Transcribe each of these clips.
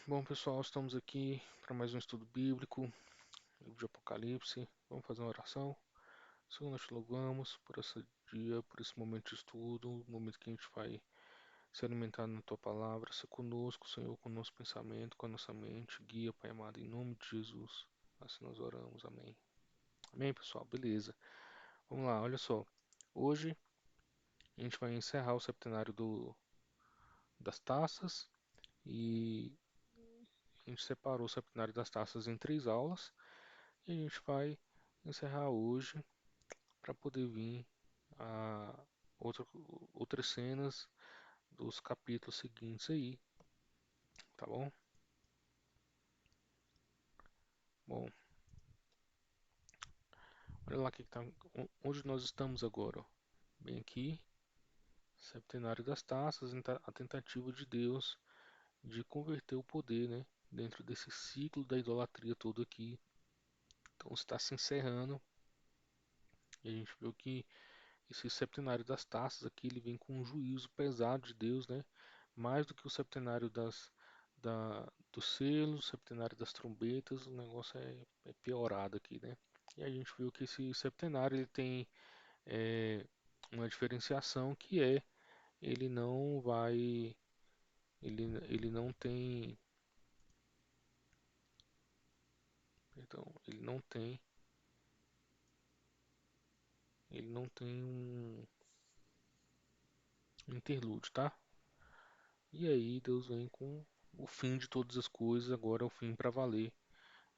Bom, pessoal, estamos aqui para mais um estudo bíblico, livro de Apocalipse. Vamos fazer uma oração. Senhor, nós te louvamos por esse dia, por esse momento de estudo, momento que a gente vai se alimentar na tua palavra. Se conosco, Senhor, com o nosso pensamento, com a nossa mente. Guia, Pai amado, em nome de Jesus. Assim nós oramos. Amém. Amém, pessoal? Beleza. Vamos lá, olha só. Hoje a gente vai encerrar o septenário das taças e a gente separou o septenário das taças em 3 aulas. E a gente vai encerrar hoje para poder vir a outra, outras cenas dos capítulos seguintes aí, tá bom? Bom, olha lá que tá, onde nós estamos agora, ó. Bem aqui, septenário das taças, a tentativa de Deus de converter o poder, né, dentro desse ciclo da idolatria todo aqui. Então está se encerrando e a gente viu que esse septenário das taças aqui ele vem com um juízo pesado de Deus, né? Mais do que o septenário dos selos, o septenário das trombetas, o negócio é piorado aqui, né? E a gente viu que esse septenário ele tem é, uma diferenciação que é ele não vai, ele não tem, perdão, ele não tem um interlúdio, tá? E aí Deus vem com o fim de todas as coisas, agora é o fim para valer.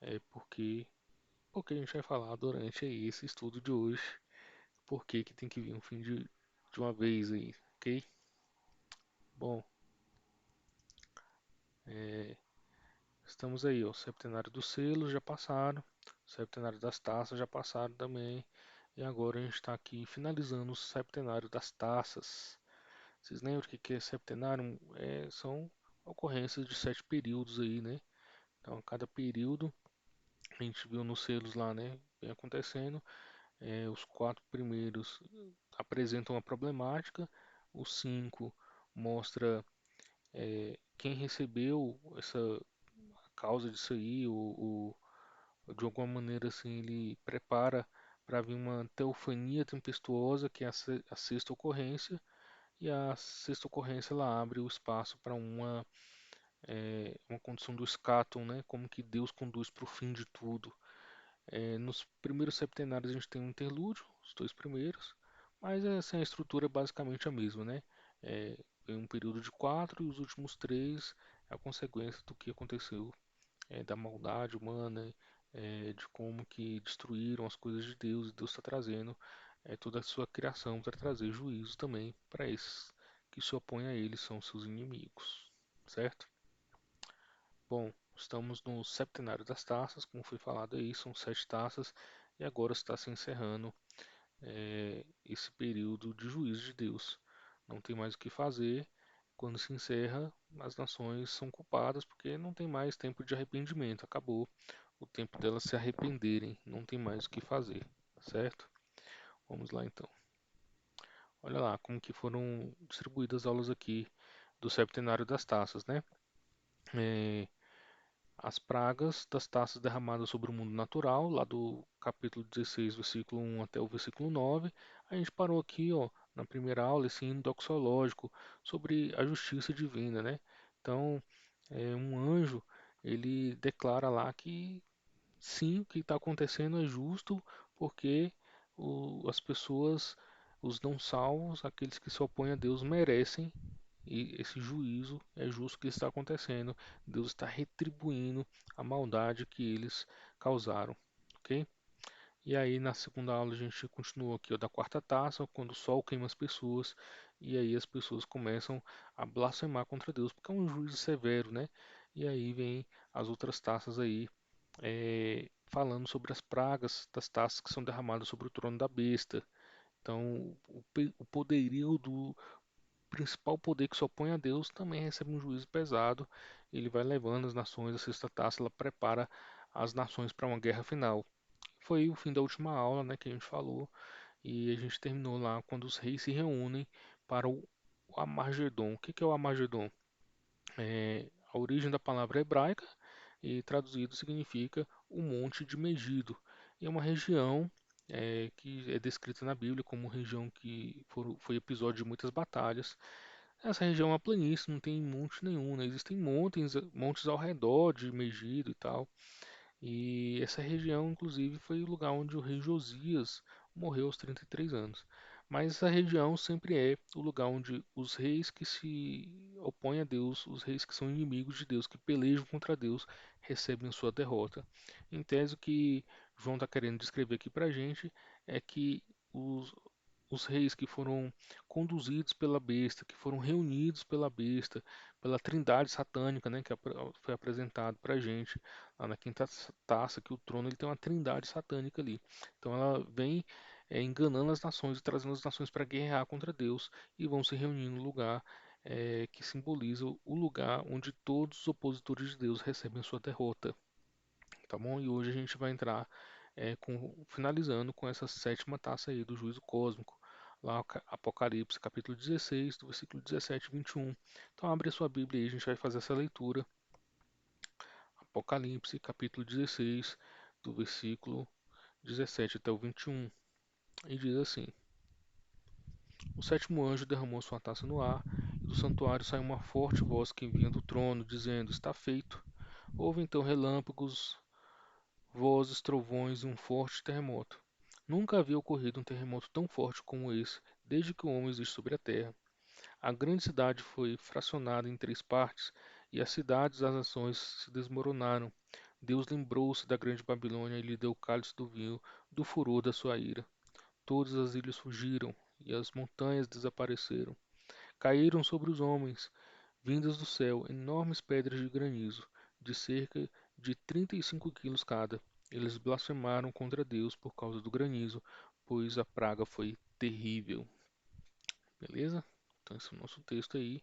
É porque a gente vai falar durante aí esse estudo de hoje, por que que tem que vir um fim de uma vez aí, ok? Bom, é, estamos aí, ó, o septenário dos selos já passaram, o septenário das taças já passaram também, e agora a gente está aqui finalizando o septenário das taças. Vocês lembram o que que é septenário? São ocorrências de 7 períodos aí, né? Então, a cada período, a gente viu nos selos lá, né? Vem acontecendo. Os 4 primeiros apresentam uma problemática, os 5 mostra quem recebeu essa causa disso aí, de alguma maneira assim ele prepara para vir uma teofania tempestuosa, que é a sexta ocorrência, e a sexta ocorrência ela abre o espaço para uma condição do escatom, né? Como que Deus conduz para o fim de tudo. Nos primeiros septenários a gente tem um interlúdio, os 2 primeiros, mas assim, a estrutura é basicamente a mesma, né? Tem um período de 4 e os últimos 3 é a consequência do que aconteceu, da maldade humana, de como que destruíram as coisas de Deus, e Deus está trazendo toda a sua criação para trazer juízo também para esses que se opõem a ele, são seus inimigos, certo? Bom, estamos no septenário das taças, como foi falado aí, são 7 taças, e agora está se encerrando esse período de juízo de Deus. Não tem mais o que fazer. Quando se encerra, as nações são culpadas porque não tem mais tempo de arrependimento. Acabou o tempo delas se arrependerem. Não tem mais o que fazer, certo? Vamos lá então. Olha lá como que foram distribuídas as aulas aqui do septenário das taças, né? É, as pragas das taças derramadas sobre o mundo natural, lá do capítulo 16, versículo 1 até o versículo 9. A gente parou aqui, ó, na primeira aula, esse hino doxológico sobre a justiça divina, né? Então, um anjo, ele declara lá que sim, o que está acontecendo é justo, porque as pessoas, os não salvos, aqueles que se opõem a Deus, merecem e esse juízo é justo que está acontecendo. Deus está retribuindo a maldade que eles causaram, ok? E aí na segunda aula a gente continuou aqui ó, da quarta taça, quando o sol queima as pessoas, e aí as pessoas começam a blasfemar contra Deus, porque é um juízo severo, né? E aí vem as outras taças aí, falando sobre as pragas das taças que são derramadas sobre o trono da besta. Então, o poderio do principal poder que se opõe a Deus também recebe um juízo pesado. Ele vai levando as nações, a sexta taça, ela prepara as nações para uma guerra final. Foi o fim da última aula, né, que a gente falou, e a gente terminou lá quando os reis se reúnem para o Armagedon. O que que é o Armagedon? a origem da palavra hebraica e traduzido significa o Monte de Megido. E é uma região que é descrita na Bíblia como região que foi episódio de muitas batalhas. Essa região é uma planície, não tem monte nenhum, né? Existem montes ao redor de Megido e tal. E essa região, inclusive, foi o lugar onde o rei Josias morreu aos 33 anos. Mas essa região sempre é o lugar onde os reis que se opõem a Deus, os reis que são inimigos de Deus, que pelejam contra Deus, recebem sua derrota. Em tese, o que João está querendo descrever aqui para a gente é que os, os reis que foram conduzidos pela besta, que foram reunidos pela besta, pela trindade satânica, né, que foi apresentado para a gente lá na quinta taça, que o trono ele tem uma trindade satânica ali. Então ela vem enganando as nações e trazendo as nações para guerrear contra Deus e vão se reunir no lugar que simboliza o lugar onde todos os opositores de Deus recebem sua derrota, tá bom? E hoje a gente vai entrar finalizando com essa sétima taça aí do juízo cósmico, lá Apocalipse capítulo 16, do versículo 17 e 21. Então abre a sua Bíblia aí, a gente vai fazer essa leitura. Apocalipse capítulo 16, do versículo 17 até o 21. E diz assim: O sétimo anjo derramou sua taça no ar, e do santuário saiu uma forte voz que vinha do trono, dizendo: Está feito. Houve então relâmpagos, vozes, trovões e um forte terremoto. Nunca havia ocorrido um terremoto tão forte como esse, desde que o homem existe sobre a terra. A grande cidade foi fracionada em três partes, e as cidades das nações se desmoronaram. Deus lembrou-se da grande Babilônia e lhe deu o cálice do vinho do furor da sua ira. Todas as ilhas fugiram, e as montanhas desapareceram. Caíram sobre os homens, vindas do céu, enormes pedras de granizo, de cerca de 35 quilos cada. Eles blasfemaram contra Deus por causa do granizo, pois a praga foi terrível. Beleza? Então esse é o nosso texto aí.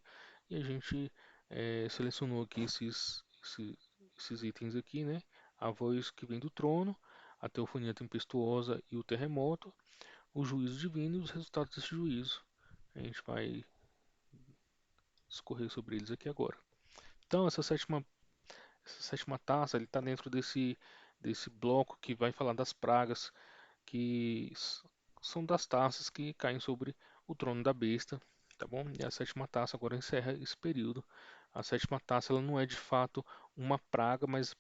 E a gente selecionou aqui esses itens aqui, né? A voz que vem do trono, a teofonia tempestuosa e o terremoto, o juízo divino e os resultados desse juízo. A gente vai discorrer sobre eles aqui agora. Então, essa sétima taça, ele está dentro desse bloco que vai falar das pragas, que são das taças que caem sobre o trono da besta, tá bom? E a sétima taça agora encerra esse período. A sétima taça, ela não é de fato uma praga, mas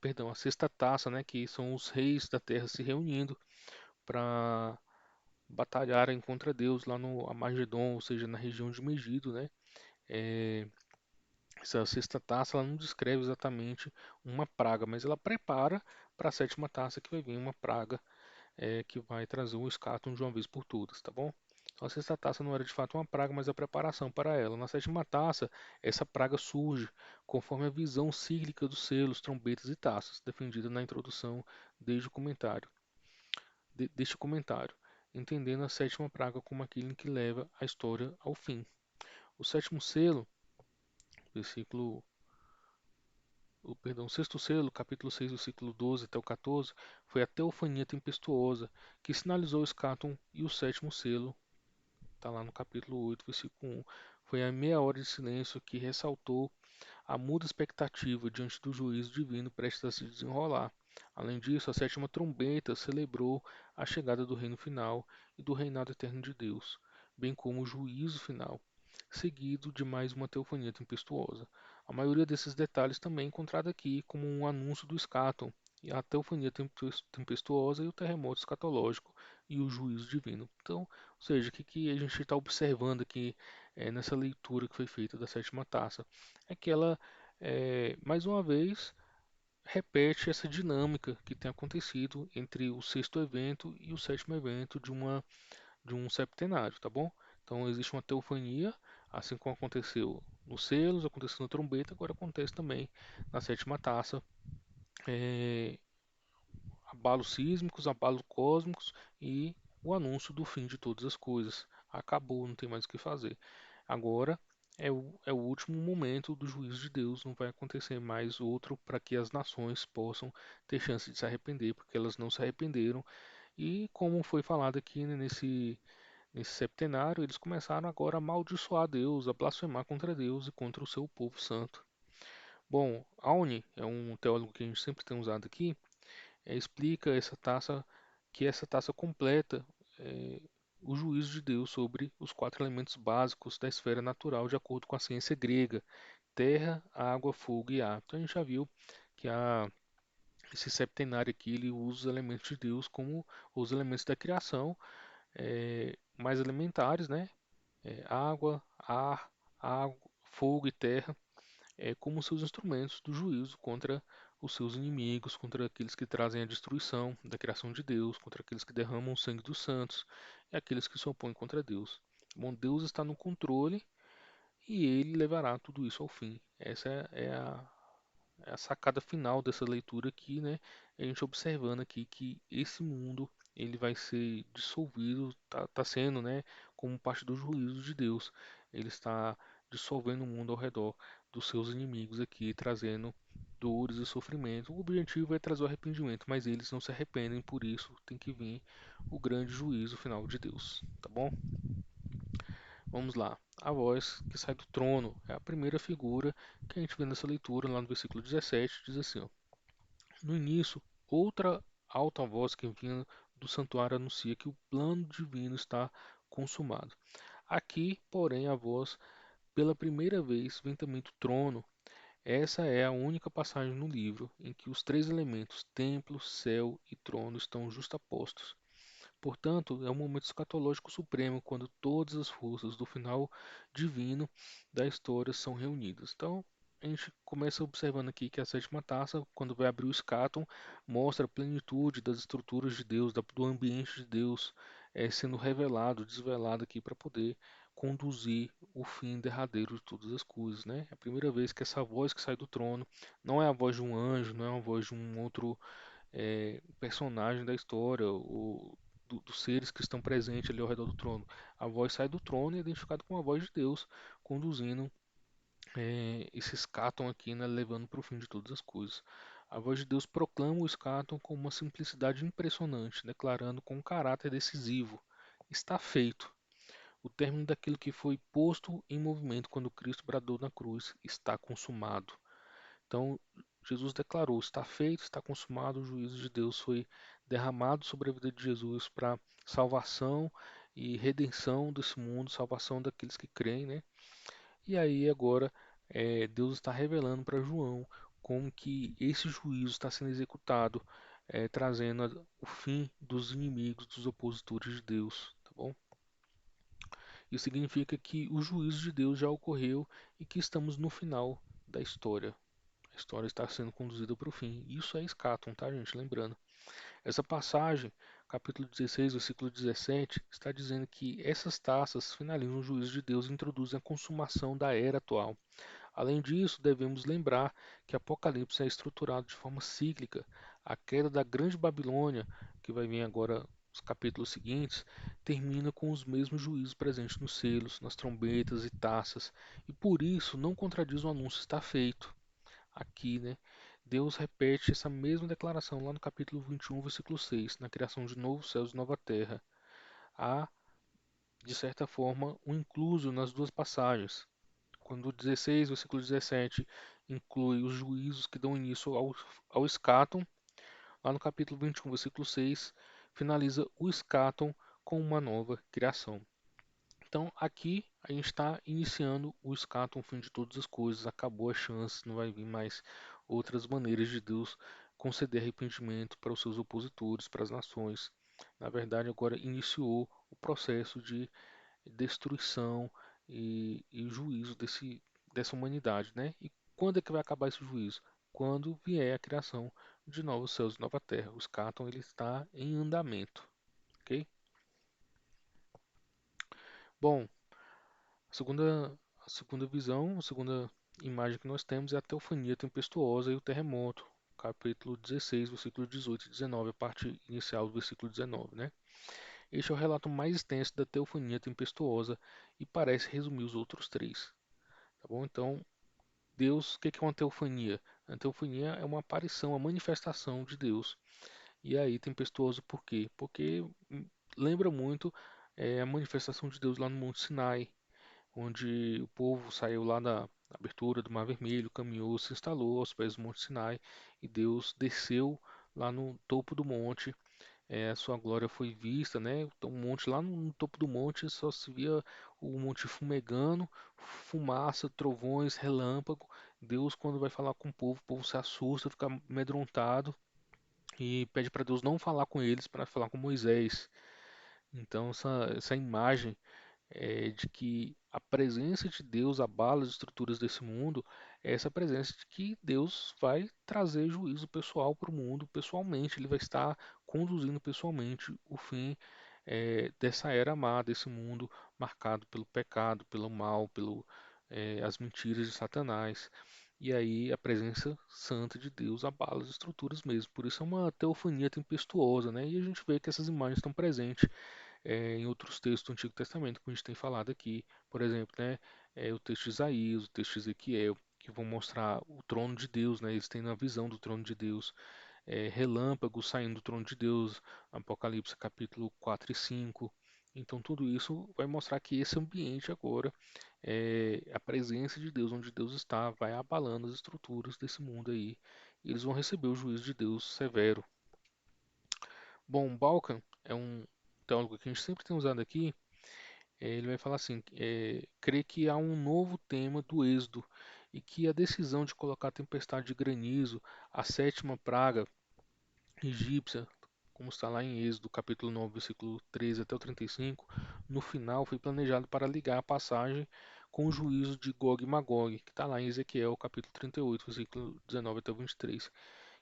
perdão, a sexta taça, né, que são os reis da terra se reunindo para batalharem contra Deus lá no Armagedon, ou seja, na região de Megido, né? É, essa sexta taça ela não descreve exatamente uma praga, mas ela prepara para a sétima taça que vai vir uma praga que vai trazer o escatom de uma vez por todas, tá bom? Então a sexta taça não era de fato uma praga, mas a preparação para ela. Na sétima taça, essa praga surge conforme a visão cíclica dos selos, trombetas e taças, defendida na introdução desde o comentário, deste comentário, entendendo a sétima praga como aquele que leva a história ao fim. O sétimo selo, versículo o sexto selo, capítulo 6, versículo 12 até o 14, foi a teofania tempestuosa, que sinalizou o escáton, e o sétimo selo, está lá no capítulo 8, versículo 1, foi a meia hora de silêncio que ressaltou a muda expectativa diante do juízo divino prestes a se desenrolar. Além disso, a sétima trombeta celebrou a chegada do reino final e do reinado eterno de Deus, bem como o juízo final, seguido de mais uma teofania tempestuosa. A maioria desses detalhes também é encontrada aqui como um anúncio do escáton, e a teofania tempestuosa e o terremoto escatológico e o juízo divino. Então, ou seja, o que a gente está observando aqui nessa leitura que foi feita da sétima taça? É que ela, mais uma vez, repete essa dinâmica que tem acontecido entre o sexto evento e o sétimo evento de um septenário, tá bom? Então existe uma teofania, assim como aconteceu nos selos, aconteceu na trombeta, agora acontece também na sétima taça. É, abalos sísmicos, abalos cósmicos e o anúncio do fim de todas as coisas. Acabou, não tem mais o que fazer. Agora é o último momento do juízo de Deus, não vai acontecer mais outro para que as nações possam ter chance de se arrepender, porque elas não se arrependeram. E como foi falado aqui, né, nesse septenário, eles começaram agora a amaldiçoar Deus, a blasfemar contra Deus e contra o seu povo santo. Bom, Auni é um teólogo que a gente sempre tem usado aqui, explica que essa taça completa é, o juízo de Deus sobre os quatro elementos básicos da esfera natural, de acordo com a ciência grega: terra, água, fogo e ar. Então a gente já viu que esse septenário aqui ele usa os elementos de Deus como os elementos da criação mais elementares, né? Água, ar, água, fogo e terra como seus instrumentos do juízo contra os seus inimigos, contra aqueles que trazem a destruição da criação de Deus, contra aqueles que derramam o sangue dos santos e aqueles que se opõem contra Deus. Bom, Deus está no controle e ele levará tudo isso ao fim. Essa é a sacada final dessa leitura aqui, né? A gente observando aqui que esse mundo ele vai ser dissolvido, tá sendo, né, como parte do juízo de Deus. Ele está dissolvendo o mundo ao redor dos seus inimigos aqui, trazendo dores e sofrimento. O objetivo é trazer o arrependimento, mas eles não se arrependem, por isso tem que vir o grande juízo final de Deus, tá bom? Vamos lá. A voz que sai do trono é a primeira figura que a gente vê nessa leitura, lá no versículo 17, diz assim, ó: no início, outra alta voz que vinha do santuário anuncia que o plano divino está consumado. Aqui, porém, a voz, pela primeira vez, vem também do trono. Essa é a única passagem no livro em que os três elementos, templo, céu e trono, estão justapostos. Portanto, é um momento escatológico supremo quando todas as forças do final divino da história são reunidas. Então, a gente começa observando aqui que a sétima taça, quando vai abrir o escáton, mostra a plenitude das estruturas de Deus, do ambiente de Deus, sendo revelado, desvelado aqui para poder conduzir o fim derradeiro de todas as coisas, né? É a primeira vez que essa voz que sai do trono não é a voz de um anjo, não é a voz de um outro personagem da história, dos seres que estão presentes ali ao redor do trono. A voz sai do trono e é identificada com a voz de Deus, conduzindo esse escáton aqui, né, levando para o fim de todas as coisas. A voz de Deus proclama o escáton com uma simplicidade impressionante, declarando com um caráter decisivo: está feito. O término daquilo que foi posto em movimento quando Cristo bradou na cruz: está consumado. Então, Jesus declarou: está feito, está consumado, o juízo de Deus foi derramado sobre a vida de Jesus para salvação e redenção desse mundo, salvação daqueles que creem, né? E aí agora Deus está revelando para João como que esse juízo está sendo executado, trazendo o fim dos inimigos, dos opositores de Deus, tá bom? Isso significa que o juízo de Deus já ocorreu e que estamos no final da história. A história está sendo conduzida para o fim. Isso é escáton, tá, gente? Lembrando. Essa passagem, capítulo 16, versículo 17, está dizendo que essas taças finalizam o juízo de Deus e introduzem a consumação da era atual. Além disso, devemos lembrar que Apocalipse é estruturado de forma cíclica. A queda da Grande Babilônia, que vai vir agora os capítulos seguintes, termina com os mesmos juízos presentes nos selos, nas trombetas e taças, e por isso não contradiz o anúncio está feito aqui, né? Deus repete essa mesma declaração lá no capítulo 21, versículo 6, na criação de novos céus e nova terra. Há, de certa forma, um incluso nas duas passagens. Quando o 16, versículo 17, inclui os juízos que dão início ao escáton, lá no capítulo 21, versículo 6, finaliza o escáton com uma nova criação. Então aqui a gente está iniciando o escato, o fim de todas as coisas, acabou a chance, não vai vir mais outras maneiras de Deus conceder arrependimento para os seus opositores, para as nações. Na verdade, agora iniciou o processo de destruição e juízo dessa humanidade, né? E quando é que vai acabar esse juízo? Quando vier a criação de novos céus e nova terra. O escaton ele está em andamento, ok? Bom, a segunda visão, a segunda imagem que nós temos é a teofania tempestuosa e o terremoto, capítulo 16, versículos 18 e 19, a parte inicial do versículo 19, né? Este é o relato mais extenso da teofania tempestuosa e parece resumir os outros três, tá bom? Então, Deus, o que é uma teofania? A teofania é uma aparição, uma manifestação de Deus. E aí, tempestuoso por quê? Porque lembra muito a manifestação de Deus lá no Monte Sinai, onde o povo saiu lá abertura do Mar Vermelho, caminhou, se instalou aos pés do Monte Sinai e Deus desceu lá no topo do monte. A sua glória foi vista, né? Então, um monte lá no topo do monte só se via o monte fumegando, fumaça, trovões, relâmpago. Deus, quando vai falar com o povo se assusta, fica amedrontado e pede para Deus não falar com eles, para falar com Moisés. Então, essa imagem de que a presença de Deus abala as estruturas desse mundo, é essa presença de que Deus vai trazer juízo pessoal para o mundo, pessoalmente, ele vai estar conduzindo pessoalmente o fim dessa era má, desse mundo marcado pelo pecado, pelo mal, as mentiras de Satanás. E aí a presença santa de Deus abala as estruturas mesmo. Por isso é uma teofania tempestuosa, né? E a gente vê que essas imagens estão presentes em outros textos do Antigo Testamento, como a gente tem falado aqui, por exemplo, né, o texto de Isaías, o texto de Ezequiel, que vão mostrar o trono de Deus, né, eles têm a visão do trono de Deus, relâmpagos saindo do trono de Deus, Apocalipse capítulo 4 e 5. Então tudo isso vai mostrar que esse ambiente agora é a presença de Deus, onde Deus está, vai abalando as estruturas desse mundo aí. E eles vão receber o juízo de Deus severo. Bom, Balkan é um teólogo que a gente sempre tem usado aqui. Ele vai falar assim: crê que há um novo tema do Êxodo e que a decisão de colocar a tempestade de granizo, a sétima praga egípcia, como está lá em Êxodo, capítulo 9, versículo 13 até o 35, no final foi planejado para ligar a passagem com o juízo de Gog e Magog, que está lá em Ezequiel, capítulo 38, versículo 19 até o 23,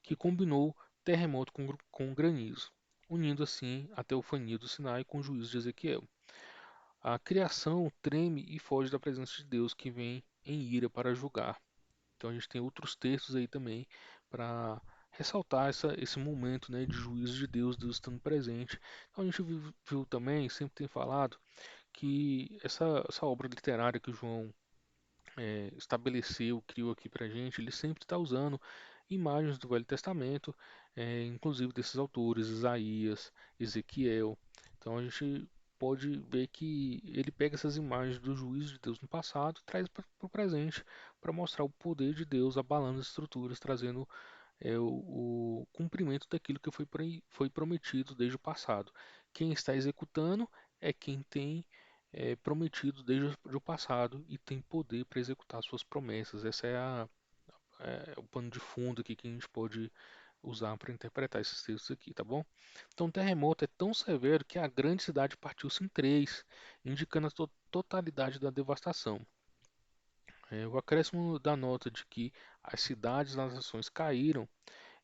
que combinou terremoto com granizo, unindo assim a teofania do Sinai com o juízo de Ezequiel. A criação treme e foge da presença de Deus que vem em ira para julgar. Então a gente tem outros textos aí também para ressaltar esse momento, né, de juízo de Deus, Deus estando presente. Então a gente viu também, sempre tem falado, que essa obra literária que o João estabeleceu, criou aqui para a gente, ele sempre está usando imagens do Velho Testamento, inclusive desses autores, Isaías, Ezequiel. Então a gente pode ver que ele pega essas imagens do juízo de Deus no passado e traz para o presente para mostrar o poder de Deus abalando as estruturas, trazendo o cumprimento daquilo que foi prometido desde o passado. Quem está executando é quem tem prometido desde o passado e tem poder para executar suas promessas. Essa o pano de fundo aqui que a gente pode usar para interpretar esses textos aqui, tá bom? Então, o terremoto é tão severo que a grande cidade partiu-se em três, indicando a totalidade da devastação. O acréscimo da nota de que as cidades das nações caíram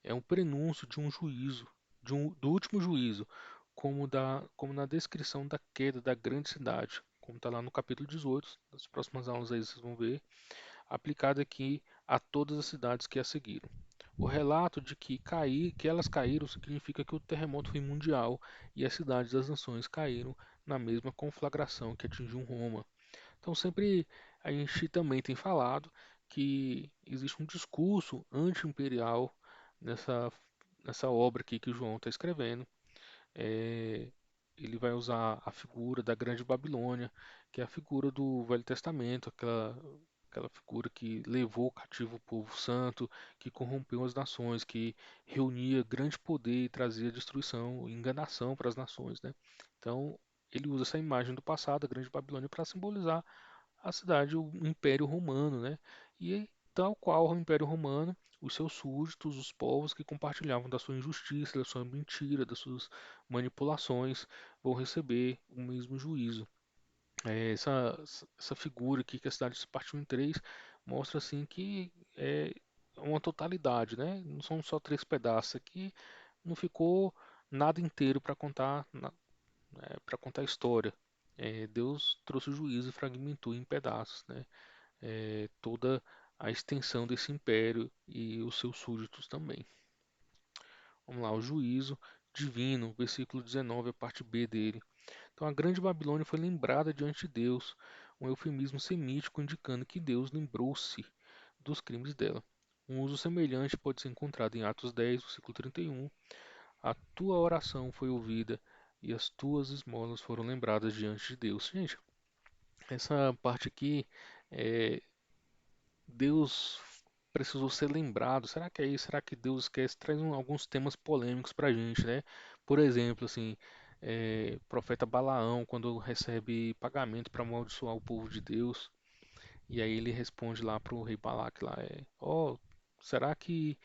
é um prenúncio de um juízo, do último juízo, como na descrição da queda da grande cidade, como está lá no capítulo 18, nas próximas aulas aí vocês vão ver, aplicado aqui a todas as cidades que a seguiram. O relato de que elas caíram significa que o terremoto foi mundial e as cidades das nações caíram na mesma conflagração que atingiu Roma. Então sempre a gente também tem falado que existe um discurso anti-imperial nessa, nessa obra aqui que o João está escrevendo. É, ele vai usar a figura da Grande Babilônia, que é a figura do Velho Testamento, aquela figura que levou cativo o povo santo, que corrompeu as nações, que reunia grande poder e trazia destruição e enganação para as nações, né? Então, ele usa essa imagem do passado, a Grande Babilônia, para simbolizar a cidade, o Império Romano, né? E tal qual o Império Romano, os seus súditos, os povos que compartilhavam da sua injustiça, da sua mentira, das suas manipulações, vão receber o mesmo juízo. Essa figura aqui que a cidade se partiu em três mostra assim que é uma totalidade, né? Não são só três pedaços aqui, não ficou nada inteiro para contar a história. Deus trouxe o juízo e fragmentou em pedaços, né? Toda a extensão desse império e os seus súditos também. Vamos lá, o juízo divino, versículo 19, a parte B dele. Então a grande Babilônia foi lembrada diante de Deus, um eufemismo semítico indicando que Deus lembrou-se dos crimes dela. Um uso semelhante pode ser encontrado em Atos 10, versículo 31. A tua oração foi ouvida e as tuas esmolas foram lembradas diante de Deus. Gente, essa parte aqui é, Deus precisou ser lembrado. Será que é isso? Será que Deus esquece? Traz alguns temas polêmicos pra gente, né? Por exemplo, assim, profeta Balaão, quando recebe pagamento para amaldiçoar o povo de Deus, e aí ele responde lá pro rei Balaque lá, ó, será que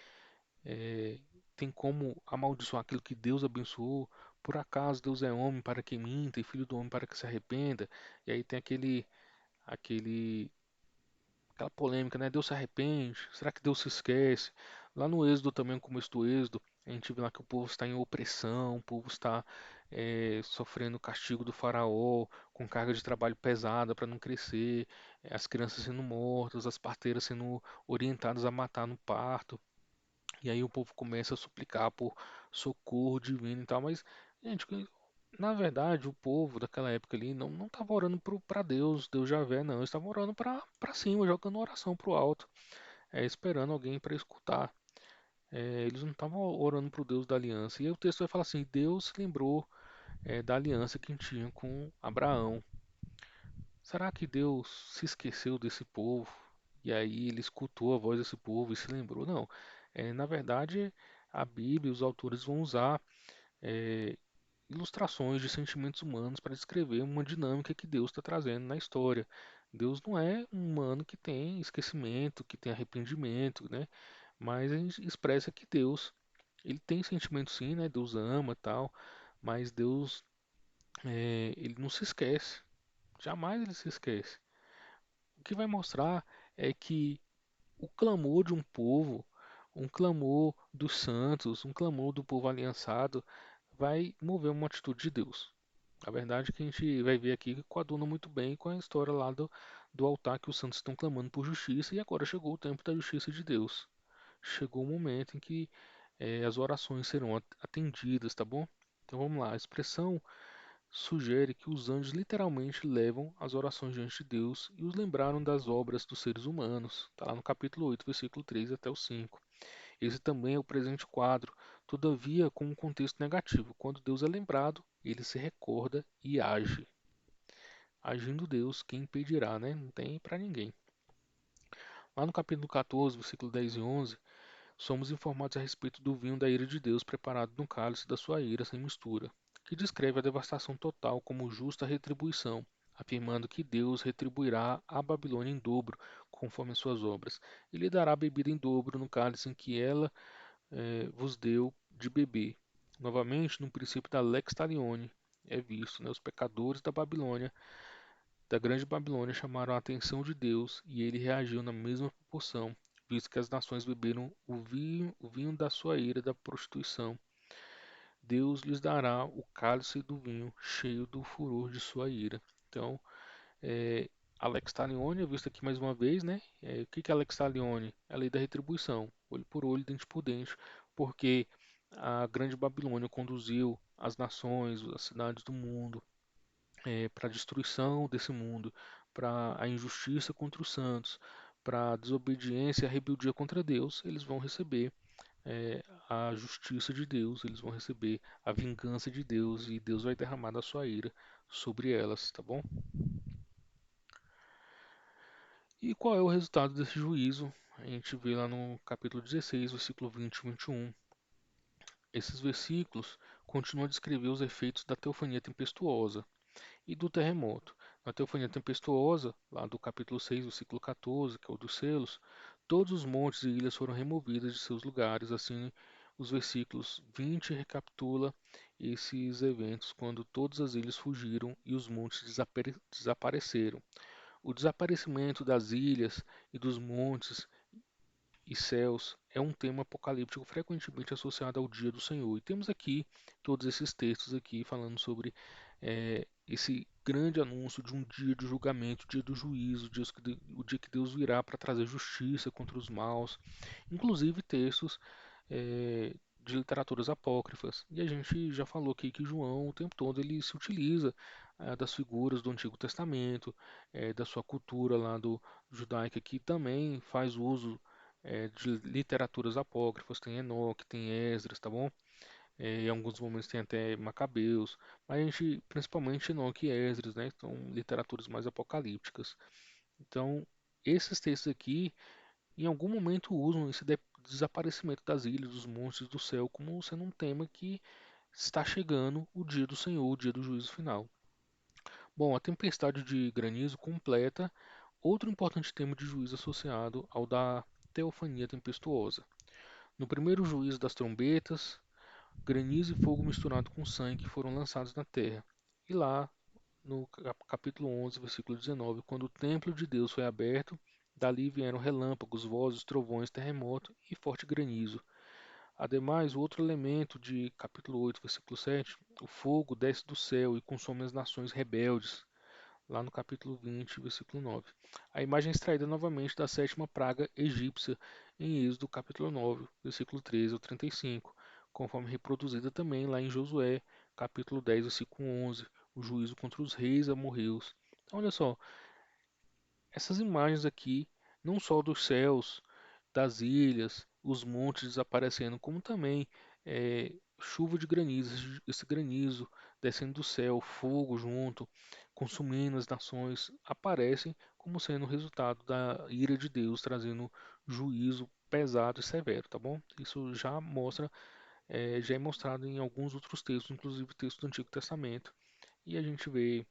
é, tem como amaldiçoar aquilo que Deus abençoou? Por acaso Deus é homem para que minta e filho do homem para que se arrependa? E aí tem aquele aquela polêmica, né? Deus se arrepende? Será que Deus se esquece? Lá no Êxodo também, no começo do Êxodo, a gente vê lá que o povo está em opressão, o povo está sofrendo o castigo do faraó, com carga de trabalho pesada para não crescer, as crianças sendo mortas, as parteiras sendo orientadas a matar no parto. E aí o povo começa a suplicar por socorro divino e tal, mas, gente, na verdade, o povo daquela época ali não estava orando para Deus, Deus Javé, não. Eles estavam orando para cima, jogando oração para o alto, esperando alguém para escutar. Eles não estavam orando para o Deus da aliança. E aí o texto vai falar assim: Deus se lembrou da aliança que tinha com Abraão. Será que Deus se esqueceu desse povo? E aí ele escutou a voz desse povo e se lembrou? Não. Na verdade, a Bíblia e os autores vão usar é, ilustrações de sentimentos humanos para descrever uma dinâmica que Deus está trazendo na história. Deus não é um humano que tem esquecimento, que tem arrependimento, né? Mas a gente expressa que Deus, ele tem sentimento sim, né? Deus ama tal, mas Deus, ele não se esquece. Jamais ele se esquece. O que vai mostrar é que o clamor de um povo, um clamor dos santos, um clamor do povo aliançado, vai mover uma atitude de Deus. A verdade é que a gente vai ver aqui que coaduna muito bem com a história lá do altar que os santos estão clamando por justiça e agora chegou o tempo da justiça de Deus. Chegou o momento em que as orações serão atendidas, tá bom? Então vamos lá, a expressão sugere que os anjos literalmente levam as orações diante de Deus e os lembraram das obras dos seres humanos. Está lá no capítulo 8, versículo 3 até o 5. Esse também é o presente quadro, todavia com um contexto negativo. Quando Deus é lembrado, ele se recorda e age. Agindo Deus, quem impedirá, né? Não tem para ninguém. Lá no capítulo 14, versículo 10 e 11, somos informados a respeito do vinho da ira de Deus preparado no cálice da sua ira sem mistura, que descreve a devastação total como justa retribuição, afirmando que Deus retribuirá a Babilônia em dobro, conforme as suas obras, e lhe dará bebida em dobro no cálice em que ela vos deu de beber. Novamente, no princípio da lex talione, é visto, né, os pecadores da Babilônia, da grande Babilônia, chamaram a atenção de Deus e ele reagiu na mesma proporção, visto que as nações beberam o vinho da sua ira da prostituição. Deus lhes dará o cálice do vinho cheio do furor de sua ira. Então, é, a lex talione é vista aqui mais uma vez, né? O que que é a lex talione? É a lei da retribuição, olho por olho, dente por dente, porque a grande Babilônia conduziu as nações, as cidades do mundo para a destruição desse mundo, para a injustiça contra os santos, para a desobediência e a rebeldia contra Deus, eles vão receber a justiça de Deus, eles vão receber a vingança de Deus e Deus vai derramar da sua ira sobre elas, tá bom? E qual é o resultado desse juízo? A gente vê lá no capítulo 16, versículo 20 e 21. Esses versículos continuam a descrever os efeitos da teofania tempestuosa e do terremoto. Na teofania tempestuosa, lá do capítulo 6, versículo 14, que é o dos selos, todos os montes e ilhas foram removidos de seus lugares. Assim, os versículos 20 recapitula esses eventos quando todas as ilhas fugiram e os montes desapareceram. O desaparecimento das ilhas e dos montes e céus é um tema apocalíptico frequentemente associado ao dia do Senhor. E temos aqui todos esses textos aqui falando sobre esse grande anúncio de um dia de julgamento, o dia do juízo, o dia que Deus virá para trazer justiça contra os maus, inclusive textos de literaturas apócrifas. E a gente já falou aqui que João, o tempo todo, ele se utiliza das figuras do Antigo Testamento, da sua cultura lá do judaica, que também faz uso de literaturas apócrifas, tem Enoque, tem Esdras, tá bom? Em alguns momentos tem até Macabeus, mas a gente, principalmente Enoque e Esdras, né? São literaturas mais apocalípticas. Então, esses textos aqui em algum momento usam esse desaparecimento das ilhas, dos montes do céu, como sendo um tema que está chegando o dia do Senhor, o dia do juízo final. Bom, a tempestade de granizo completa outro importante tema de juízo associado ao da teofania tempestuosa. No primeiro juízo das trombetas, granizo e fogo misturado com sangue foram lançados na terra. E lá, no capítulo 11, versículo 19, quando o templo de Deus foi aberto, dali vieram relâmpagos, vozes, trovões, terremoto e forte granizo. Ademais, o outro elemento de capítulo 8, versículo 7, o fogo desce do céu e consome as nações rebeldes, lá no capítulo 20, versículo 9. A imagem é extraída novamente da sétima praga egípcia, em Êxodo capítulo 9, versículo 13 ao 35, conforme reproduzida também lá em Josué, capítulo 10, versículo 11, o juízo contra os reis amorreus. Então, olha só, essas imagens aqui, não só dos céus, das ilhas, os montes desaparecendo, como também chuva de granizo, esse granizo descendo do céu, fogo junto, consumindo as nações, aparecem como sendo o resultado da ira de Deus, trazendo juízo pesado e severo, tá bom? Isso já mostra, já é mostrado em alguns outros textos, inclusive textos do Antigo Testamento, e a gente vê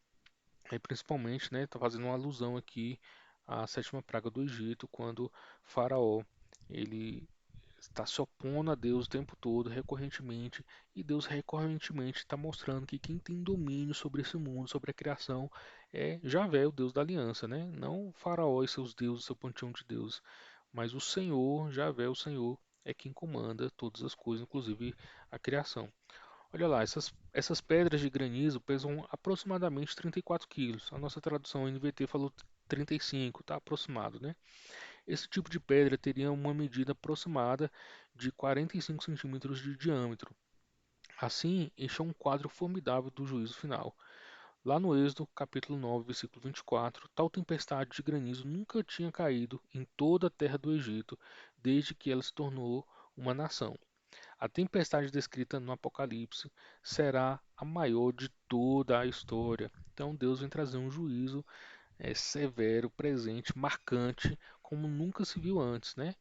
principalmente, né, está fazendo uma alusão aqui à sétima praga do Egito, quando Faraó ele está se opondo a Deus o tempo todo, recorrentemente, e Deus recorrentemente está mostrando que quem tem domínio sobre esse mundo, sobre a criação, é Javé, o Deus da aliança, né? Não Faraó e seus deuses, seu panteão de deuses, mas o Senhor, Javé, o Senhor, é quem comanda todas as coisas, inclusive a criação. Olha lá, essas pedras de granizo pesam aproximadamente 34 quilos. A nossa tradução NVT falou 35, está aproximado, né? Esse tipo de pedra teria uma medida aproximada de 45 centímetros de diâmetro. Assim, este é um quadro formidável do juízo final. Lá no Êxodo, capítulo 9, versículo 24, tal tempestade de granizo nunca tinha caído em toda a terra do Egito, desde que ela se tornou uma nação. A tempestade descrita no Apocalipse será a maior de toda a história. Então Deus vem trazer um juízo severo, presente, marcante, como nunca se viu antes, né?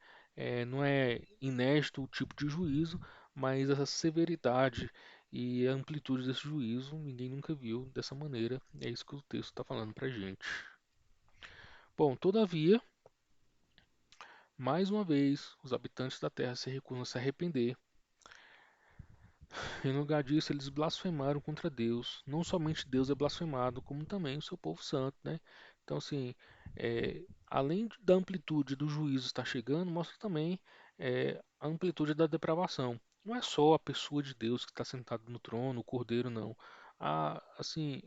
Não é inédito o tipo de juízo, mas essa severidade e a amplitude desse juízo ninguém nunca viu dessa maneira. É isso que o texto está falando para gente. Bom, todavia, mais uma vez, os habitantes da terra se recusam a se arrepender. Em lugar disso, eles blasfemaram contra Deus. Não somente Deus é blasfemado, como também o seu povo santo, né? Então, assim, além da amplitude do juízo estar chegando, mostra também a amplitude da depravação. Não é só a pessoa de Deus que está sentado no trono, o Cordeiro, não. Assim,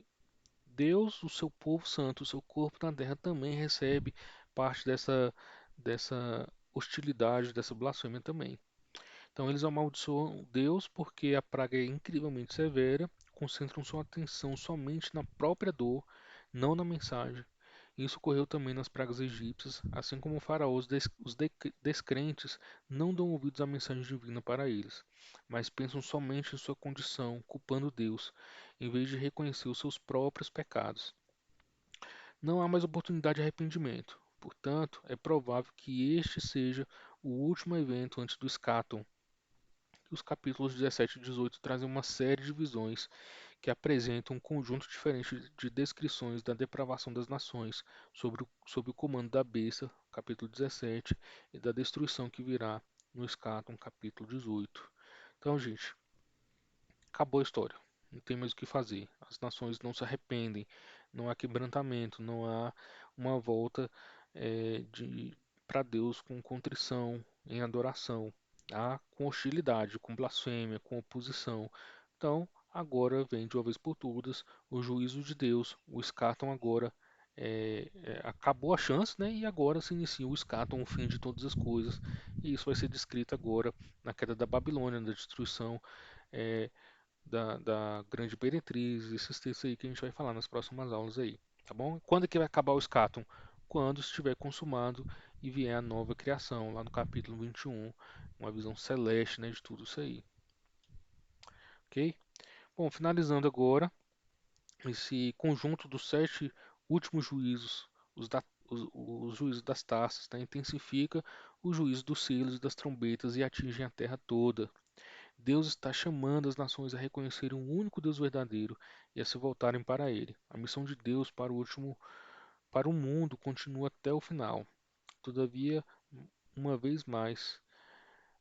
Deus, o seu povo santo, o seu corpo na terra também recebe parte dessa hostilidade, dessa blasfêmia também. Então eles amaldiçoam Deus porque a praga é incrivelmente severa, concentram sua atenção somente na própria dor, não na mensagem. Isso ocorreu também nas pragas egípcias, assim como o faraó, descrentes não dão ouvidos à mensagem divina para eles, mas pensam somente em sua condição, culpando Deus, em vez de reconhecer os seus próprios pecados. Não há mais oportunidade de arrependimento. Portanto, é provável que este seja o último evento antes do escáton. Os capítulos 17 e 18 trazem uma série de visões que apresentam um conjunto diferente de descrições da depravação das nações sob o comando da besta, capítulo 17, e da destruição que virá no escáton, capítulo 18. Então, gente, acabou a história. Não tem mais o que fazer. As nações não se arrependem, não há quebrantamento, não há uma volta para Deus com contrição, em adoração, com hostilidade, com blasfêmia, com oposição. Então, agora vem de uma vez por todas o juízo de Deus. O escatam agora acabou a chance, né? E agora se inicia o escatam, o fim de todas as coisas. E isso vai ser descrito agora na queda da Babilônia, na destruição. eh, da grande meretriz, esses textos aí que a gente vai falar nas próximas aulas aí, tá bom? Quando é que vai acabar o escatom? Quando estiver consumado e vier a nova criação, lá no capítulo 21, uma visão celeste, né, de tudo isso aí, ok? Bom, finalizando agora esse conjunto dos 7 últimos juízos, os da os juízos das taças, tá? Intensifica o juízo dos selos e das trombetas e atingem a terra toda. Deus está chamando as nações a reconhecerem o único Deus verdadeiro e a se voltarem para ele. A missão de Deus para o mundo continua até o final. Todavia, uma vez mais,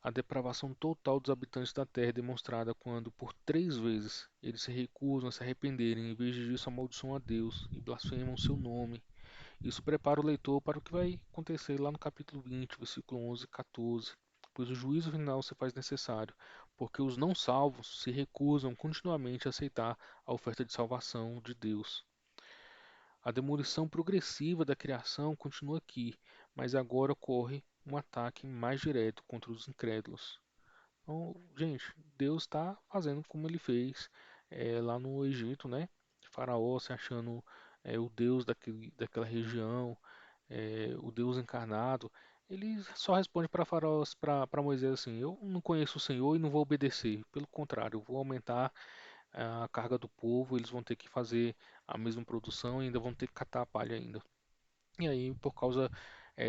a depravação total dos habitantes da terra é demonstrada quando, por 3 vezes, eles se recusam a se arrependerem, em vez disso amaldiçoam a Deus e blasfemam seu nome. Isso prepara o leitor para o que vai acontecer lá no capítulo 20, versículo 11 e 14. Pois o juízo final se faz necessário, porque os não salvos se recusam continuamente a aceitar a oferta de salvação de Deus. A demolição progressiva da criação continua aqui, mas agora ocorre um ataque mais direto contra os incrédulos. Então, gente, Deus está fazendo como ele fez lá no Egito, né? Faraó se achando o Deus daquela região, o Deus encarnado. Ele só responde para Faraó, para Moisés assim: eu não conheço o Senhor e não vou obedecer. Pelo contrário, eu vou aumentar a carga do povo. Eles vão ter que fazer a mesma produção e ainda vão ter que catar a palha ainda. E aí, por causa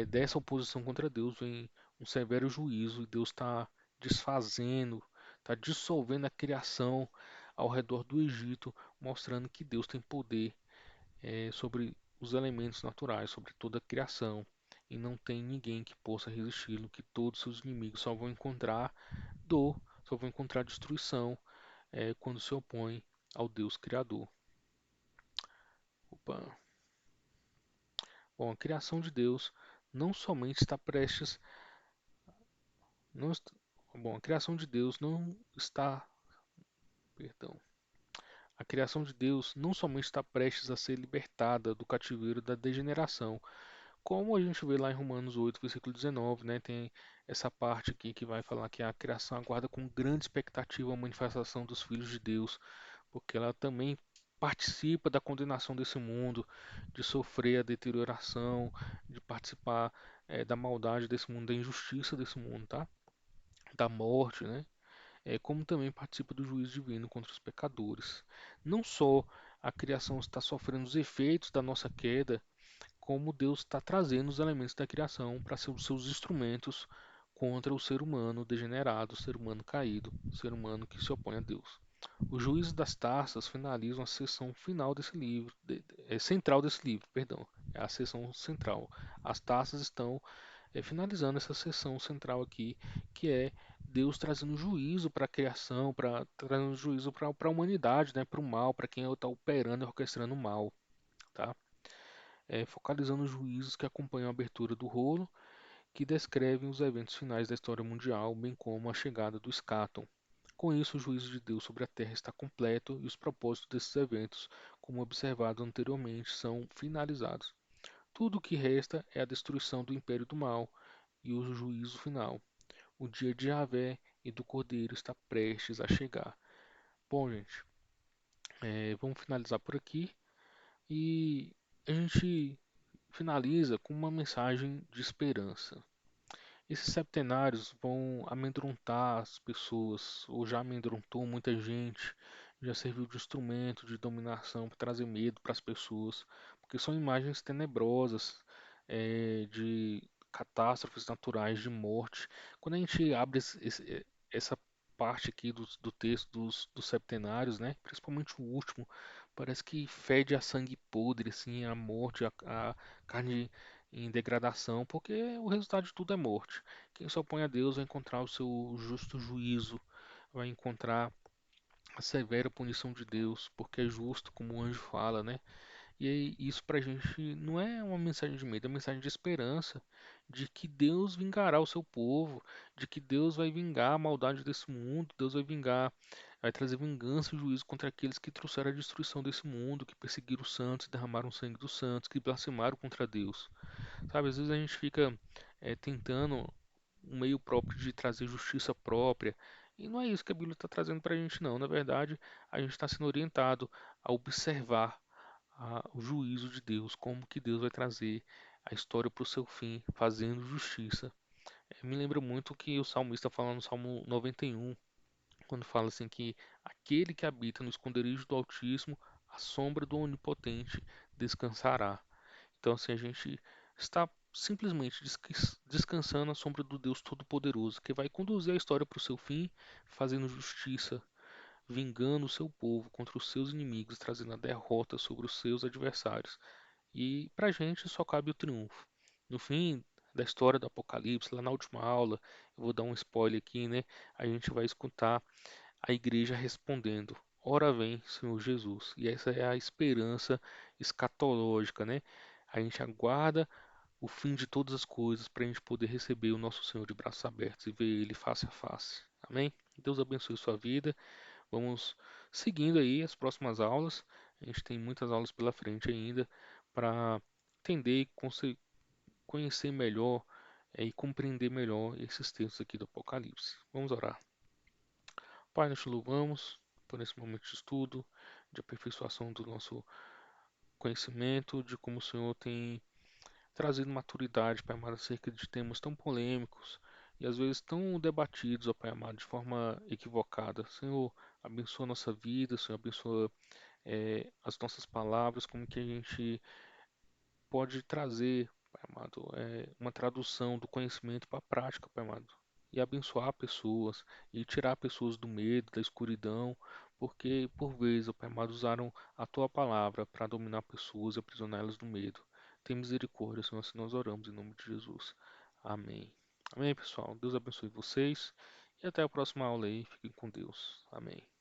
dessa oposição contra Deus, vem um severo juízo e Deus está desfazendo, está dissolvendo a criação ao redor do Egito, mostrando que Deus tem poder sobre os elementos naturais, sobre toda a criação. E não tem ninguém que possa resisti-lo, que todos seus inimigos só vão encontrar dor, só vão encontrar destruição quando se opõem ao Deus Criador. Opa. Bom, a criação de Deus não somente está prestes Não est- Bom, a criação de Deus não está, perdão, a criação de Deus não somente está prestes a ser libertada do cativeiro da degeneração, como a gente vê lá em Romanos 8, versículo 19, né? Tem essa parte aqui que vai falar que a criação aguarda com grande expectativa a manifestação dos filhos de Deus, porque ela também participa da condenação desse mundo, de sofrer a deterioração, de participar da maldade desse mundo, da injustiça desse mundo, tá? Da morte, né? Como também participa do juízo divino contra os pecadores. Não só a criação está sofrendo os efeitos da nossa queda, como Deus está trazendo os elementos da criação para ser os seus instrumentos contra o ser humano degenerado, o ser humano caído, o ser humano que se opõe a Deus. Os juízes das taças finalizam a seção final desse livro, central desse livro, perdão, é a seção central. As taças estão finalizando essa sessão central aqui, que é Deus trazendo juízo para a criação, trazendo juízo para a humanidade, né, para o mal, para quem está operando e orquestrando o mal, tá? Focalizando os juízos que acompanham a abertura do rolo, que descrevem os eventos finais da história mundial, bem como a chegada do escáton. Com isso, o juízo de Deus sobre a Terra está completo e os propósitos desses eventos, como observado anteriormente, são finalizados. Tudo o que resta é a destruição do império do mal e o juízo final. O dia de Javé e do Cordeiro está prestes a chegar. Bom, gente, vamos finalizar por aqui e a gente finaliza com uma mensagem de esperança. Esses septenários vão amedrontar as pessoas, ou já amedrontou muita gente, já serviu de instrumento de dominação para trazer medo para as pessoas, porque são imagens tenebrosas de catástrofes naturais, de morte. Quando a gente abre essa parte aqui do texto dos septenários, né, principalmente o último, parece que fede a sangue podre, assim, a morte, a carne em degradação, porque o resultado de tudo é morte. Quem se opõe a Deus vai encontrar o seu justo juízo, vai encontrar a severa punição de Deus, porque é justo, como o anjo fala, né? E aí, isso pra gente não é uma mensagem de medo, é uma mensagem de esperança, de que Deus vingará o seu povo, de que Deus vai vingar a maldade desse mundo, Deus vai vingar, vai trazer vingança e juízo contra aqueles que trouxeram a destruição desse mundo, que perseguiram os santos, derramaram o sangue dos santos, que blasfemaram contra Deus. Sabe, às vezes a gente fica tentando um meio próprio de trazer justiça própria, e não é isso que a Bíblia está trazendo para a gente, não. Na verdade, a gente está sendo orientado a observar o juízo de Deus, como que Deus vai trazer a história para o seu fim, fazendo justiça. Me lembra muito que o salmista fala no Salmo 91, quando fala assim que aquele que habita no esconderijo do Altíssimo, a sombra do Onipotente descansará. Então, assim, a gente está simplesmente descansando à sombra do Deus Todo-Poderoso, que vai conduzir a história para o seu fim, fazendo justiça, vingando o seu povo contra os seus inimigos, trazendo a derrota sobre os seus adversários. E para a gente só cabe o triunfo. No fim da história do Apocalipse, lá na última aula, eu vou dar um spoiler aqui, né? A gente vai escutar a igreja respondendo: Ora vem, Senhor Jesus. E essa é a esperança escatológica, né? A gente aguarda o fim de todas as coisas para a gente poder receber o nosso Senhor de braços abertos e ver Ele face a face. Amém? Deus abençoe sua vida. Vamos seguindo aí as próximas aulas. A gente tem muitas aulas pela frente ainda para entender e conhecer melhor e compreender melhor esses textos aqui do Apocalipse. Vamos orar. Pai, nós te louvamos por esse momento de estudo, de aperfeiçoação do nosso conhecimento, de como o Senhor tem trazido maturidade, Pai amado, acerca de temas tão polêmicos e às vezes tão debatidos, ó Pai amado, de forma equivocada. Senhor, abençoa a nossa vida, Senhor, abençoa as nossas palavras, como que a gente pode trazer, Pai amado, uma tradução do conhecimento para a prática, Pai amado, e abençoar pessoas e tirar pessoas do medo, da escuridão, porque por vezes, ó Pai amado, usaram a tua palavra para dominar pessoas e aprisioná-las do medo. Tem misericórdia, Senhor, assim nós oramos em nome de Jesus. Amém. Amém, pessoal. Deus abençoe vocês e até a próxima aula aí. Fiquem com Deus. Amém.